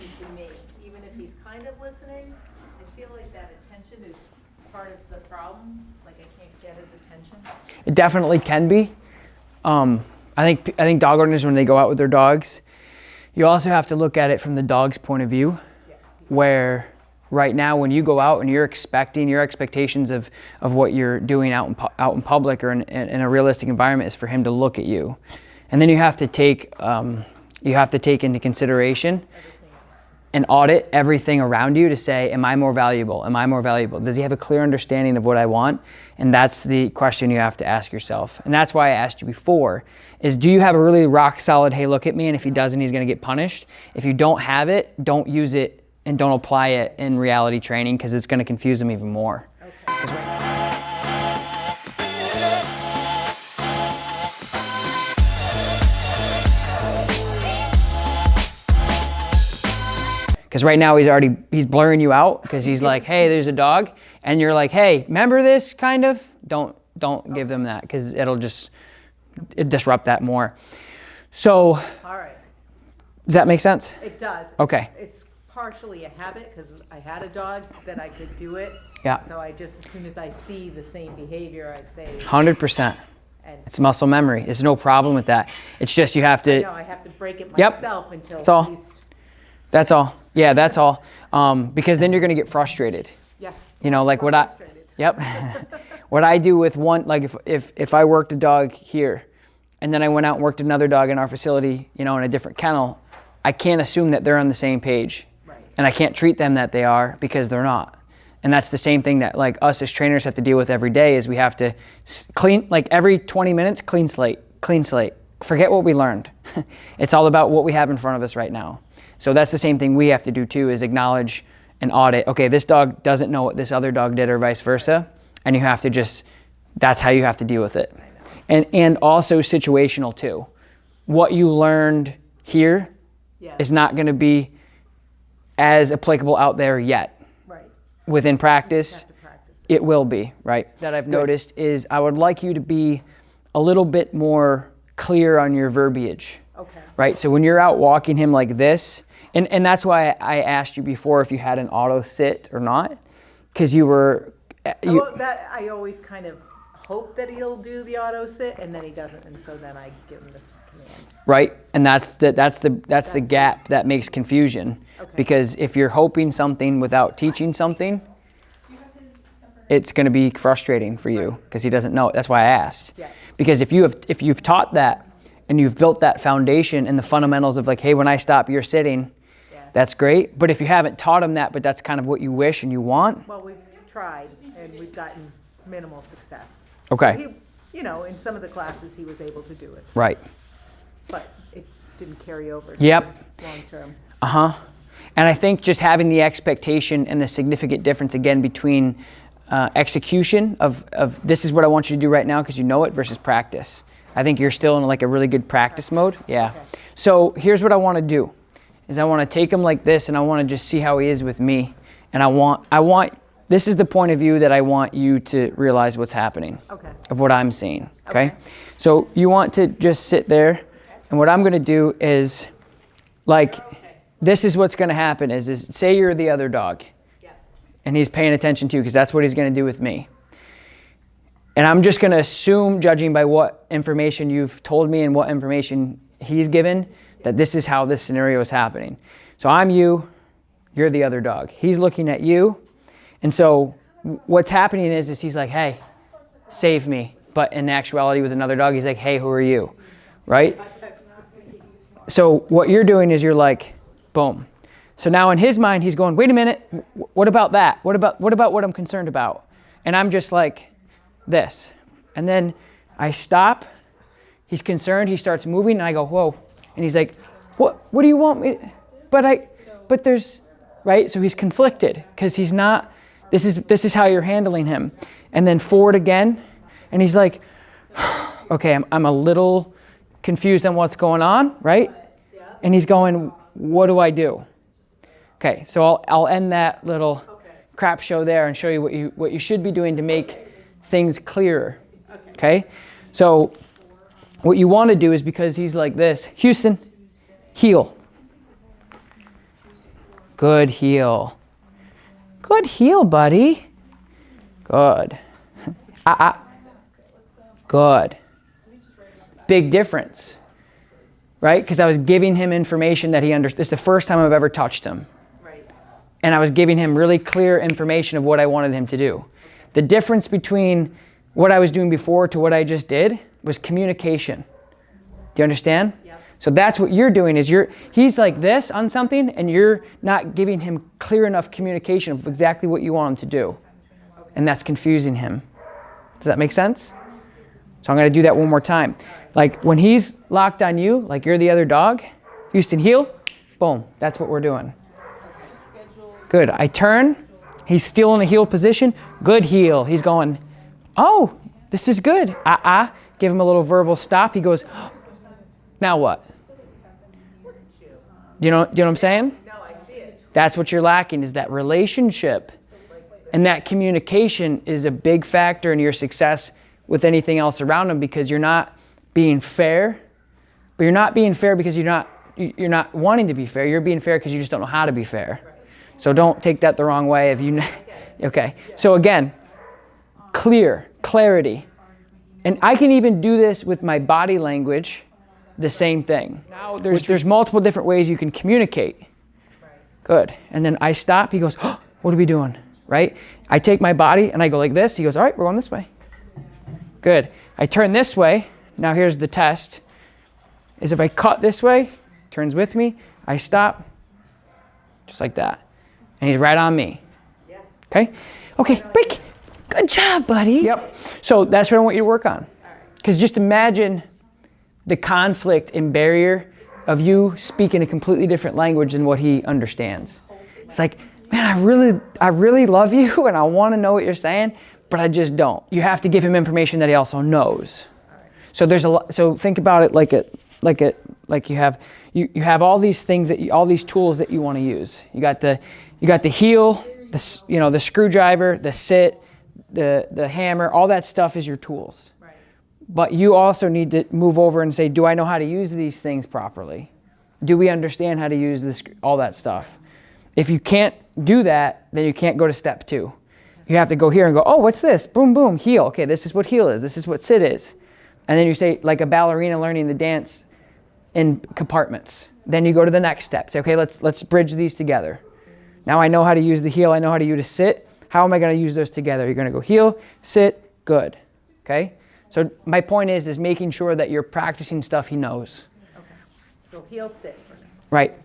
attention to me. Even if he's kind of listening, I feel like that attention is part of the problem. Like I can't get his attention. It definitely can be. I think dog owners, when they go out with their dogs, you also have to look at it from the dog's point of view, where right now when you go out and you're expecting, your expectations of what you're doing out in public or in a realistic environment is for him to look at you. And then you have to take into consideration and audit everything around you to say, am I more valuable? Am I more valuable? Does he have a clear understanding of what I want? And that's the question you have to ask yourself. And that's why I asked you before, is do you have a really rock solid, hey, look at me, and if he doesn't, he's gonna get punished? If you don't have it, don't use it and don't apply it in reality training, because it's gonna confuse them even more. Okay. Because right now he's blurring you out because he's like, hey, there's a dog. And you're like, hey, remember this kind of? Don't give them that, because it'll disrupt that more. So, all right. Does that make sense? It does. Okay. It's partially a habit because I had a dog that I could do it. Yeah. So I just, as soon as I see the same behavior, I say. 100%. It's muscle memory. There's no problem with that. It's just you have to. I have to break it myself until that's all. That's all. Yeah, that's all. Because then you're going to get frustrated. Yeah. You know, like what what I do with one, like if I worked a dog here and then I went out and worked another dog in our facility, you know, in a different kennel, I can't assume that they're on the same page. Right. And I can't treat them that they are, because they're not. And that's the same thing that like us as trainers have to deal with every day, is we have to clean, like every 20 minutes, clean slate. Forget what we learned. It's all about what we have in front of us right now. So that's the same thing we have to do too, is acknowledge and audit. Okay, this dog doesn't know what this other dog did, or vice versa. And you have to that's how you have to deal with it. And also situational too. What you learned here is not gonna be as applicable out there yet. Right. Within practice, it will be, right? That I've noticed is I would like you to be a little bit more clear on your verbiage. Okay. Right, so when you're out walking him like this, and that's why I asked you before if you had an auto sit or not, because you were. I always kind of hope that he'll do the auto sit, and then he doesn't, and so then I give him this command. Right, and that's the gap that makes confusion. Okay. Because if you're hoping something without teaching something, it's going to be frustrating for you because he doesn't know it. That's why I asked. Yeah. Because if you've taught that and you've built that foundation and the fundamentals of like, hey, when I stop, you're sitting. That's great. But if you haven't taught him that, but that's kind of what you wish and you want. Well, we've tried and we've gotten minimal success. Okay. He, in some of the classes he was able to do it. Right. But it didn't carry over to long term. Uh-huh. And I think just having the expectation and the significant difference again between execution of this is what I want you to do right now because you know it, versus practice. I think you're still in like a really good practice mode. Yeah. Okay. So here's what I want to do. Is I want to take him like this and I want to just see how he is with me. And I want, this is the point of view that I want you to realize what's happening. Okay. Of what I'm seeing. Okay. So you want to just sit there, and what I'm going to do is like, this is what's going to happen is say you're the other dog and he's paying attention to you, because that's what he's going to do with me. And I'm just going to assume, judging by what information you've told me and what information he's given, that this is how this scenario is happening. So I'm you, you're the other dog. He's looking at you. And so what's happening is he's like, hey, save me. But in actuality with another dog, he's like, hey, who are you? Right? So what you're doing is you're like, boom. So now in his mind, he's going, wait a minute, what about that? What about what I'm concerned about? And I'm just like this. And then I stop. He's concerned. He starts moving. And I go, whoa. And he's like, what do you want me to? But there's, right? So he's conflicted because he's not, this is how you're handling him. And then forward again. And he's like, okay, I'm a little confused on what's going on, right? And he's going, what do I do? Okay, so I'll end that little crap show there and show you what you should be doing to make things clearer. Okay? So what you want to do is, because he's like this, Houston, heel. Good heel. Good heel, buddy. Good. Good. Big difference, right? Because I was giving him information that he understood. It's the first time I've ever touched him. Right. And I was giving him really clear information of what I wanted him to do. The difference between what I was doing before to what I just did was communication. Do you understand? Yep. So that's what you're doing is he's like this on something and you're not giving him clear enough communication of exactly what you want him to do. And that's confusing him. Does that make sense? So I'm going to do that one more time. Like when he's locked on you, like you're the other dog, Houston, heel, boom, that's what we're doing. Good. I turn, he's still in a heel position, good heel. He's going, oh, this is good. Give him a little verbal stop. He goes, now what? Do you know what I'm saying? No, I see it. That's what you're lacking is that relationship. And that communication is a big factor in your success with anything else around him because you're not being fair. But you're not being fair because you're not wanting to be fair. You're being fair because you just don't know how to be fair. So don't take that the wrong way. Okay. So again, clarity. And I can even do this with my body language, the same thing. Now there's multiple different ways you can communicate. Good. And then I stop. He goes, oh, what are we doing? Right? I take my body and I go like this. He goes, all right, we're going this way. Good. I turn this way. Now here's the test. Is if I cut this way, turns with me, I stop, just like that. And he's right on me. Yeah. Okay? Okay, break. Good job, buddy. Yep. So that's what I want you to work on. Because just imagine the conflict and barrier of you speaking a completely different language than what he understands. It's like, man, I really love you and I want to know what you're saying, but I just don't. You have to give him information that he also knows. So there's a lot. So think about it like you have all these things all these tools that you want to use. You got the heel, the screwdriver, the sit, the hammer. All that stuff is your tools. Right. But you also need to move over and say, do I know how to use these things properly? Do we understand how to use this? All that stuff. If you can't do that, then you can't go to step 2. You have to go here and go, oh, what's this? Boom, boom, heel. Okay, this is what heel is. This is what sit is. And then you say, like a ballerina learning the dance in compartments. Then you go to the next step. Say, okay, let's bridge these together. Now I know how to use the heel. I know how to use the sit. How am I going to use those together? You're going to go heel, sit, good. Okay? So my point is making sure that you're practicing stuff he knows. Okay. So heel, sit. Right.